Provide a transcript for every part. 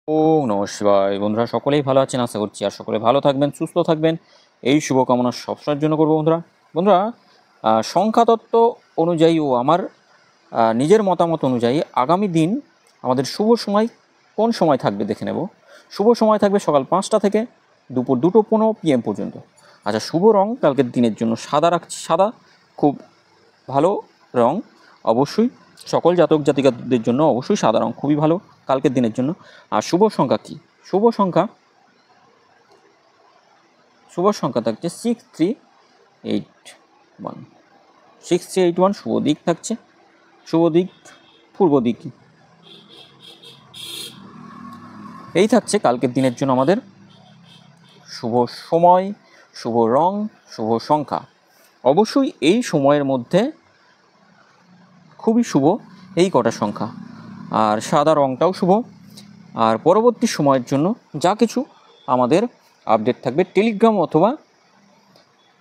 ওম নমঃ শিবায়। বন্ধুরা সকলেই ভালো আছেন আশা করছি, আর সকলে ভালো থাকবেন, সুস্থ থাকবেন, এই শুভকামনা সবসময়ের জন্য করবো। বন্ধুরা সংখ্যাতত্ত্ব অনুযায়ী ও আমার নিজের মতামত অনুযায়ী আগামী দিন আমাদের শুভ সময় কোন সময় থাকবে দেখে নেব। শুভ সময় থাকবে সকাল 5টা থেকে দুপুর 2:15 PM পর্যন্ত। আচ্ছা, শুভ রং কালকের দিনের জন্য সাদা রাখছি। সাদা খুব ভালো রং, অবশ্যই সকল জাতক জাতিকাদের জন্য অবশ্যই সাদা রং খুবই ভালো কালকের দিনের জন্য। আর শুভ সংখ্যা কি? শুভ সংখ্যা থাকছে 6381। 6381 শুভ দিক থাকছে। শুভ দিক পূর্ব দিক। এই থাকছে কালকের দিনের জন্য আমাদের শুভ সময়, শুভ রং, শুভ সংখ্যা। অবশ্যই এই সময়ের মধ্যে খুবই শুভ এই কটা সংখ্যা, আর সাদা রংটাও শুভ। আর পরবর্তী সময়ের জন্য যা কিছু আমাদের আপডেট থাকবে টেলিগ্রাম অথবা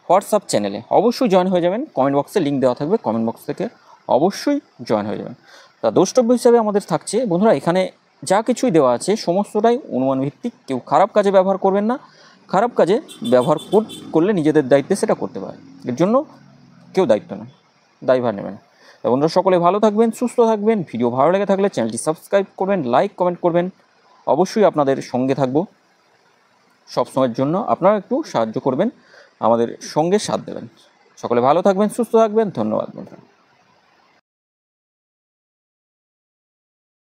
হোয়াটসঅ্যাপ চ্যানেলে অবশ্যই জয়েন হয়ে যাবেন। কমেন্ট বক্সে লিঙ্ক দেওয়া থাকবে, কমেন্ট বক্স থেকে অবশ্যই জয়েন হয়ে যাবেন। তা দ্রষ্টব্য হিসাবে আমাদের থাকছে বন্ধুরা, এখানে যা কিছুই দেওয়া আছে সমস্তটাই অনুমান ভিত্তিক। কেউ খারাপ কাজে ব্যবহার করবেন না। খারাপ কাজে ব্যবহার করলে নিজেদের দায়িত্বে সেটা করতে পারে, এর জন্য কেউ দায়ভার নেবেন। তা বন্ধুরা সকলে ভালো থাকবেন, সুস্থ থাকবেন। ভিডিও ভালো লেগে থাকলে চ্যানেলটি সাবস্ক্রাইব করবেন, লাইক কমেন্ট করবেন। অবশ্যই আপনাদের সঙ্গে থাকবো সবসময়ের জন্য। আপনারা একটু সাহায্য করবেন, আমাদের সঙ্গে সাথ দেবেন। সকলে ভালো থাকবেন, সুস্থ থাকবেন। ধন্যবাদ বন্ধুরা।